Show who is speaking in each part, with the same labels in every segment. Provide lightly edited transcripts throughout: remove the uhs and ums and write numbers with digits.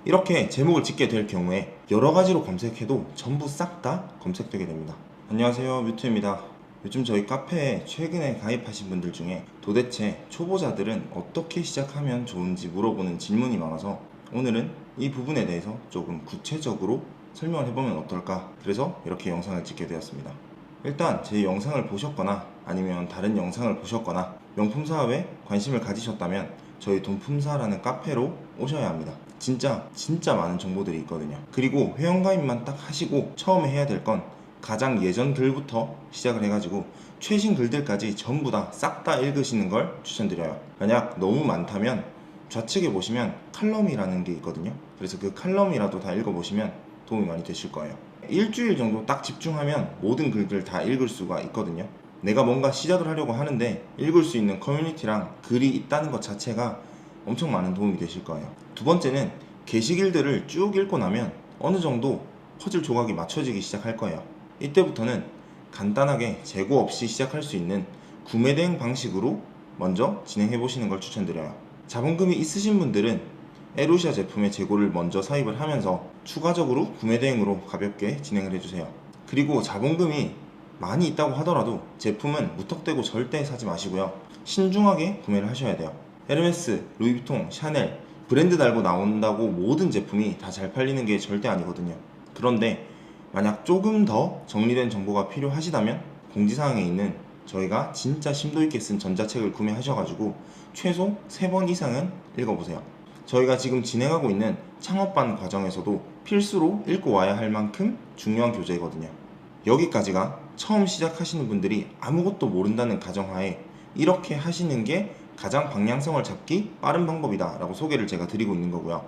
Speaker 1: 이렇게 제목을 짓게 될 경우에 여러 가지로 검색해도 전부 싹 다 검색되게 됩니다. 안녕하세요, 뮤트입니다. 요즘 저희 카페에 최근에 가입하신 분들 중에 도대체 초보자들은 어떻게 시작하면 좋은지 물어보는 질문이 많아서 오늘은 이 부분에 대해서 조금 구체적으로 설명을 해보면 어떨까, 그래서 이렇게 영상을 찍게 되었습니다. 일단 제 영상을 보셨거나 아니면 다른 영상을 보셨거나 명품 사업에 관심을 가지셨다면 저희 돈품사라는 카페로 오셔야 합니다. 진짜 많은 정보들이 있거든요. 그리고 회원가입만 딱 하시고 처음에 해야 될 건 가장 예전 글부터 시작을 해가지고 최신 글들까지 전부 다 싹 다 읽으시는 걸 추천드려요. 만약 너무 많다면 좌측에 보시면 칼럼이라는 게 있거든요. 그래서 그 칼럼이라도 다 읽어보시면 도움이 많이 되실 거예요. 일주일 정도 딱 집중하면 모든 글들 다 읽을 수가 있거든요. 내가 뭔가 시작을 하려고 하는데 읽을 수 있는 커뮤니티랑 글이 있다는 것 자체가 엄청 많은 도움이 되실 거예요. 두 번째는 게시글들을 쭉 읽고 나면 어느 정도 퍼즐 조각이 맞춰지기 시작할 거예요. 이때부터는 간단하게 재고 없이 시작할 수 있는 구매 대행 방식으로 먼저 진행해 보시는 걸 추천드려요. 자본금이 있으신 분들은 에루시아 제품의 재고를 먼저 사입을 하면서 추가적으로 구매 대행으로 가볍게 진행을 해주세요. 그리고 자본금이 많이 있다고 하더라도 제품은 무턱대고 절대 사지 마시고요. 신중하게 구매를 하셔야 돼요. 헤르메스, 루이비통, 샤넬 브랜드 달고 나온다고 모든 제품이 다 잘 팔리는 게 절대 아니거든요. 그런데 만약 조금 더 정리된 정보가 필요하시다면 공지사항에 있는 저희가 진짜 심도 있게 쓴 전자책을 구매하셔가지고 최소 3번 이상은 읽어보세요. 저희가 지금 진행하고 있는 창업반 과정에서도 필수로 읽고 와야 할 만큼 중요한 교재거든요. 여기까지가 처음 시작하시는 분들이 아무것도 모른다는 가정하에 이렇게 하시는 게 가장 방향성을 잡기 빠른 방법이다 라고 소개를 제가 드리고 있는 거고요.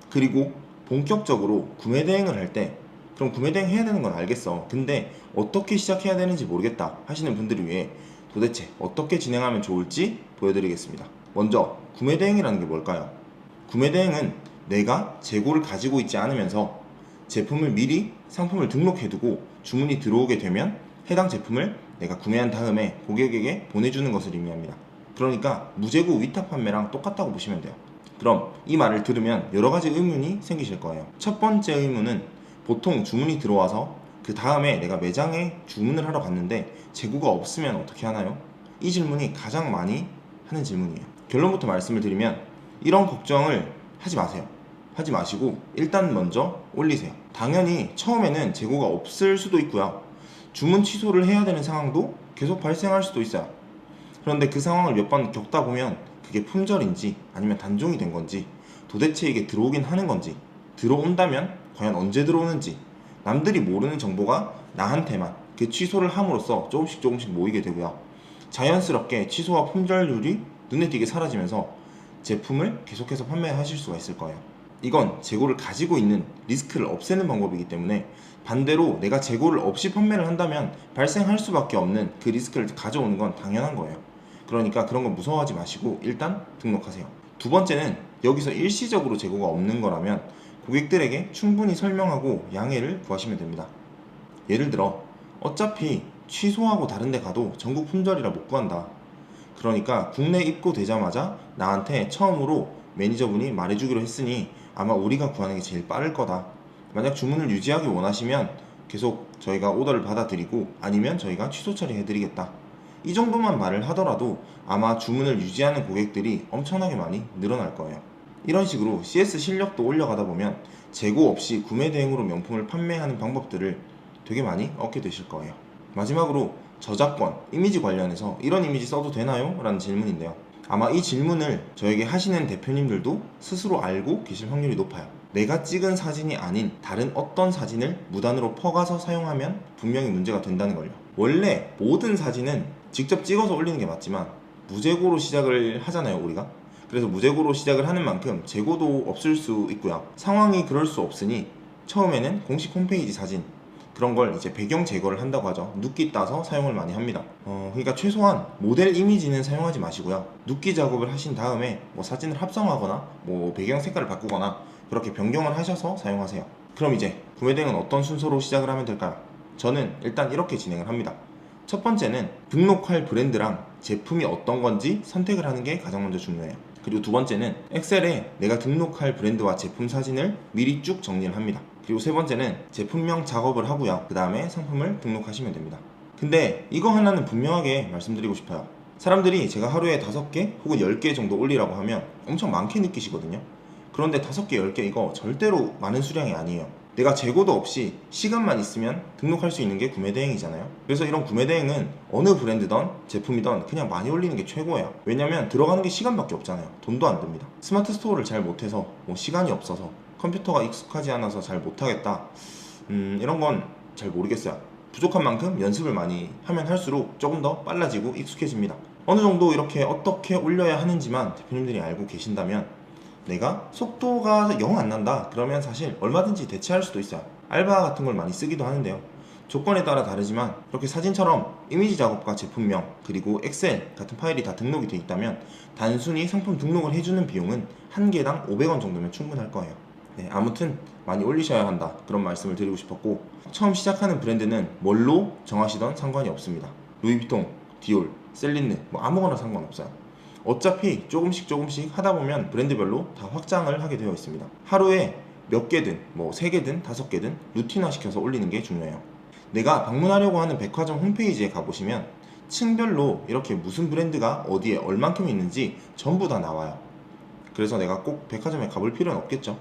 Speaker 1: 그리고 본격적으로 구매 대행을 할 때 그럼 구매 대행 해야 되는 건 알겠어, 근데 어떻게 시작해야 되는지 모르겠다 하시는 분들을 위해 도대체 어떻게 진행하면 좋을지 보여드리겠습니다. 먼저 구매 대행이라는 게 뭘까요? 구매 대행은 내가 재고를 가지고 있지 않으면서 제품을 미리 상품을 등록해두고 주문이 들어오게 되면 해당 제품을 내가 구매한 다음에 고객에게 보내주는 것을 의미합니다. 그러니까 무재고 위탁 판매랑 똑같다고 보시면 돼요. 그럼 이 말을 들으면 여러 가지 의문이 생기실 거예요. 첫 번째 의문은 보통 주문이 들어와서 그 다음에 내가 매장에 주문을 하러 갔는데 재고가 없으면 어떻게 하나요? 이 질문이 가장 많이 하는 질문이에요. 결론부터 말씀을 드리면 이런 걱정을 하지 마세요. 하지 마시고 일단 먼저 올리세요. 당연히 처음에는 재고가 없을 수도 있고요. 주문 취소를 해야 되는 상황도 계속 발생할 수도 있어요. 그런데 그 상황을 몇 번 겪다 보면 그게 품절인지 아니면 단종이 된 건지, 도대체 이게 들어오긴 하는 건지, 들어온다면 과연 언제 들어오는지 남들이 모르는 정보가 나한테만 그 취소를 함으로써 조금씩 모이게 되고요. 자연스럽게 취소와 품절률이 눈에 띄게 사라지면서 제품을 계속해서 판매하실 수가 있을 거예요. 이건 재고를 가지고 있는 리스크를 없애는 방법이기 때문에 반대로 내가 재고를 없이 판매를 한다면 발생할 수밖에 없는 그 리스크를 가져오는 건 당연한 거예요. 그러니까 그런 거 무서워하지 마시고 일단 등록하세요. 두 번째는 여기서 일시적으로 재고가 없는 거라면 고객들에게 충분히 설명하고 양해를 구하시면 됩니다. 예를 들어 어차피 취소하고 다른 데 가도 전국 품절이라 못 구한다. 그러니까 국내 입고되자마자 나한테 처음으로 매니저분이 말해주기로 했으니 아마 우리가 구하는 게 제일 빠를 거다. 만약 주문을 유지하기 원하시면 계속 저희가 오더를 받아드리고 아니면 저희가 취소 처리해드리겠다. 이 정도만 말을 하더라도 아마 주문을 유지하는 고객들이 엄청나게 많이 늘어날 거예요. 이런 식으로 CS 실력도 올려가다 보면 재고 없이 구매 대행으로 명품을 판매하는 방법들을 되게 많이 얻게 되실 거예요. 마지막으로 저작권, 이미지 관련해서 이런 이미지 써도 되나요? 라는 질문인데요. 아마 이 질문을 저에게 하시는 대표님들도 스스로 알고 계실 확률이 높아요. 내가 찍은 사진이 아닌 다른 어떤 사진을 무단으로 퍼가서 사용하면 분명히 문제가 된다는 걸요. 원래 모든 사진은 직접 찍어서 올리는 게 맞지만 무재고로 시작을 하잖아요, 우리가. 그래서 무재고로 시작을 하는 만큼 재고도 없을 수 있고요. 상황이 그럴 수 없으니 처음에는 공식 홈페이지 사진, 그런 걸 이제 배경 제거를 한다고 하죠. 눕기 따서 사용을 많이 합니다. 그러니까 최소한 모델 이미지는 사용하지 마시고요. 눕기 작업을 하신 다음에 뭐 사진을 합성하거나 뭐 배경 색깔을 바꾸거나 그렇게 변경을 하셔서 사용하세요. 그럼 이제 구매 대행은 어떤 순서로 시작을 하면 될까요? 저는 일단 이렇게 진행을 합니다. 첫 번째는 등록할 브랜드랑 제품이 어떤 건지 선택을 하는 게 가장 먼저 중요해요. 그리고 두 번째는 엑셀에 내가 등록할 브랜드와 제품 사진을 미리 쭉 정리를 합니다. 그리고 세 번째는 제품명 작업을 하고요. 그 다음에 상품을 등록하시면 됩니다. 근데 이거 하나는 분명하게 말씀드리고 싶어요. 사람들이 제가 하루에 5개 혹은 10개 정도 올리라고 하면 엄청 많게 느끼시거든요. 그런데 5개, 10개 이거 절대로 많은 수량이 아니에요. 내가 재고도 없이 시간만 있으면 등록할 수 있는 게 구매 대행이잖아요. 그래서 이런 구매 대행은 어느 브랜드든 제품이든 그냥 많이 올리는 게 최고예요. 왜냐면 들어가는 게 시간밖에 없잖아요. 돈도 안 듭니다. 스마트 스토어를 잘 못해서 시간이 없어서 컴퓨터가 익숙하지 않아서 잘 못하겠다, 이런 건 잘 모르겠어요. 부족한 만큼 연습을 많이 하면 할수록 조금 더 빨라지고 익숙해집니다. 어느 정도 이렇게 어떻게 올려야 하는지만 대표님들이 알고 계신다면, 내가 속도가 영 안 난다 그러면 사실 얼마든지 대체할 수도 있어요. 알바 같은 걸 많이 쓰기도 하는데요. 조건에 따라 다르지만 이렇게 사진처럼 이미지 작업과 제품명 그리고 엑셀 같은 파일이 다 등록이 되어 있다면 단순히 상품 등록을 해주는 비용은 한 개당 500원 정도면 충분할 거예요. 네, 아무튼 많이 올리셔야 한다, 그런 말씀을 드리고 싶었고, 처음 시작하는 브랜드는 뭘로 정하시던 상관이 없습니다. 루이비통, 디올, 셀린느 아무거나 상관없어요. 어차피 조금씩 하다 보면 브랜드별로 다 확장을 하게 되어 있습니다. 하루에 몇 개든 3개든 5개든 루틴화 시켜서 올리는 게 중요해요. 내가 방문하려고 하는 백화점 홈페이지에 가보시면 층별로 이렇게 무슨 브랜드가 어디에 얼만큼 있는지 전부 다 나와요. 그래서 내가 꼭 백화점에 가볼 필요는 없겠죠.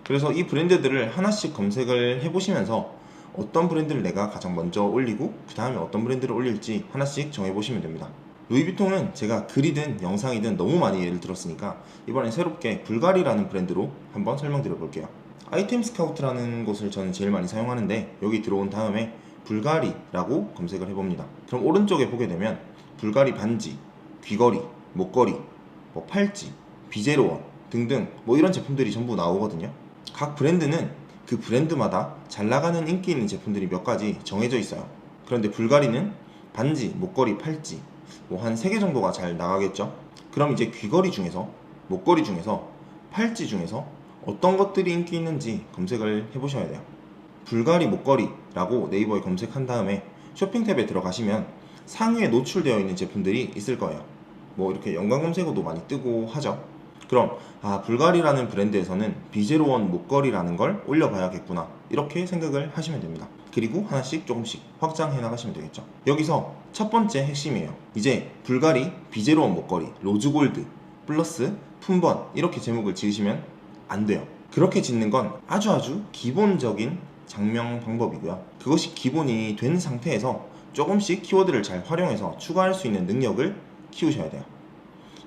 Speaker 1: 그래서 이 브랜드들을 하나씩 검색을 해보시면서 어떤 브랜드를 내가 가장 먼저 올리고 그 다음에 어떤 브랜드를 올릴지 하나씩 정해보시면 됩니다. 루이비통은 제가 글이든 영상이든 너무 많이 예를 들었으니까 이번엔 새롭게 불가리라는 브랜드로 한번 설명드려 볼게요. 아이템 스카우트라는 곳을 저는 제일 많이 사용하는데, 여기 들어온 다음에 불가리라고 검색을 해봅니다. 그럼 오른쪽에 보게 되면 불가리 반지, 귀걸이, 목걸이, 팔찌, 비제로원 등등 이런 제품들이 전부 나오거든요. 각 브랜드는 그 브랜드마다 잘 나가는 인기 있는 제품들이 몇 가지 정해져 있어요. 그런데 불가리는 반지, 목걸이, 팔찌 한 3개 정도가 잘 나가겠죠. 그럼 이제 귀걸이 중에서, 목걸이 중에서, 팔찌 중에서 어떤 것들이 인기 있는지 검색을 해보셔야 돼요. 불가리 목걸이라고 네이버에 검색한 다음에 쇼핑 탭에 들어가시면 상위에 노출되어 있는 제품들이 있을 거예요. 이렇게 연관 검색어도 많이 뜨고 하죠. 그럼 불가리라는 브랜드에서는 비제로원 목걸이라는 걸 올려봐야겠구나, 이렇게 생각을 하시면 됩니다. 그리고 하나씩 조금씩 확장해 나가시면 되겠죠. 여기서 첫 번째 핵심이에요. 이제 불가리 비제로원 목걸이 로즈골드 플러스 품번 이렇게 제목을 지으시면 안 돼요. 그렇게 짓는 건 아주 기본적인 장명 방법이고요. 그것이 기본이 된 상태에서 조금씩 키워드를 잘 활용해서 추가할 수 있는 능력을 키우셔야 돼요.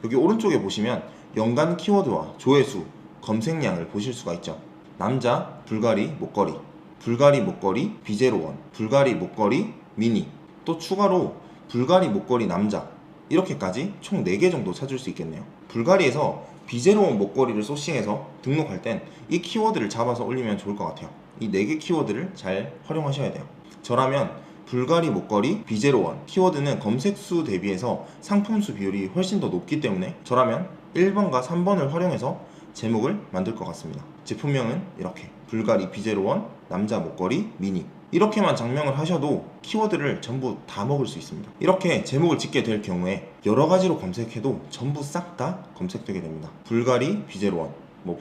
Speaker 1: 여기 오른쪽에 보시면 연관 키워드와 조회수, 검색량을 보실 수가 있죠. 남자 불가리 목걸이, 불가리 목걸이 비제로원, 불가리 목걸이 미니, 또 추가로 불가리 목걸이 남자, 이렇게까지 총 4개 정도 찾을 수 있겠네요. 불가리에서 비제로원 목걸이를 소싱해서 등록할 땐 이 키워드를 잡아서 올리면 좋을 것 같아요. 이 4개 키워드를 잘 활용하셔야 돼요. 저라면 불가리 목걸이 비제로원 키워드는 검색수 대비해서 상품수 비율이 훨씬 더 높기 때문에 저라면 1번과 3번을 활용해서 제목을 만들 것 같습니다. 제품명은 이렇게 불가리 비제로원 남자 목걸이 미니, 이렇게만 장명을 하셔도 키워드를 전부 다 먹을 수 있습니다. 이렇게 제목을 짓게 될 경우에 여러 가지로 검색해도 전부 싹 다 검색되게 됩니다. 불가리 비제로원,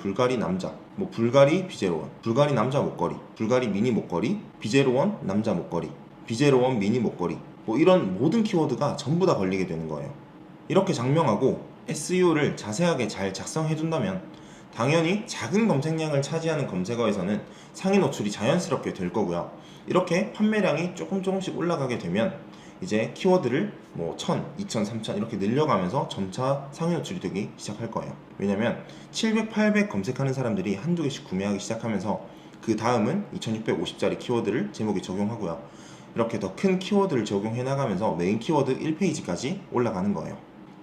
Speaker 1: 불가리 남자, 불가리 비제로원, 불가리 남자 목걸이, 불가리 미니 목걸이, 비제로원 남자 목걸이, 비제로원 미니 목걸이, 이런 모든 키워드가 전부 다 걸리게 되는 거예요. 이렇게 장명하고 SEO를 자세하게 잘 작성해 둔다면 당연히 작은 검색량을 차지하는 검색어에서는 상위 노출이 자연스럽게 될 거고요. 이렇게 판매량이 조금씩 올라가게 되면 이제 키워드를 1000, 2000, 3000 이렇게 늘려가면서 점차 상위 노출이 되기 시작할 거예요. 왜냐면 700, 800 검색하는 사람들이 한두 개씩 구매하기 시작하면서 그 다음은 2650짜리 키워드를 제목에 적용하고요. 이렇게 더 큰 키워드를 적용해 나가면서 메인 키워드 1페이지까지 올라가는 거예요.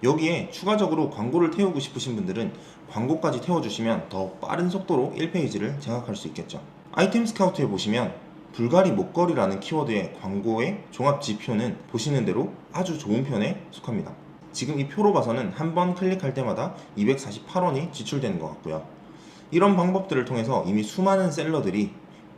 Speaker 1: 여기에 추가적으로 광고를 태우고 싶으신 분들은 광고까지 태워주시면 더 빠른 속도로 1페이지를 장악할 수 있겠죠. 아이템 스카우트에 보시면 불가리 목걸이라는 키워드의 광고의 종합 지표는 보시는 대로 아주 좋은 편에 속합니다. 지금 이 표로 봐서는 한 번 클릭할 때마다 248원이 지출되는 것 같고요. 이런 방법들을 통해서 이미 수많은 셀러들이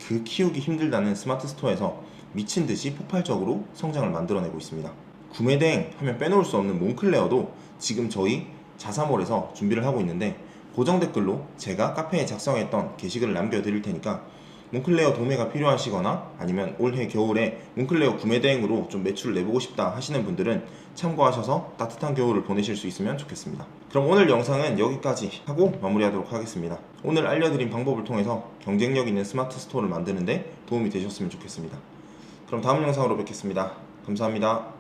Speaker 1: 그 키우기 힘들다는 스마트 스토어에서 미친듯이 폭발적으로 성장을 만들어내고 있습니다. 구매대행 하면 빼놓을 수 없는 몬클레어도 지금 저희 자사몰에서 준비를 하고 있는데, 고정 댓글로 제가 카페에 작성했던 게시글을 남겨드릴 테니까 몽클레어 도매가 필요하시거나 아니면 올해 겨울에 몽클레어 구매 대행으로 좀 매출을 내보고 싶다 하시는 분들은 참고하셔서 따뜻한 겨울을 보내실 수 있으면 좋겠습니다. 그럼 오늘 영상은 여기까지 하고 마무리하도록 하겠습니다. 오늘 알려드린 방법을 통해서 경쟁력 있는 스마트 스토어를 만드는데 도움이 되셨으면 좋겠습니다. 그럼 다음 영상으로 뵙겠습니다. 감사합니다.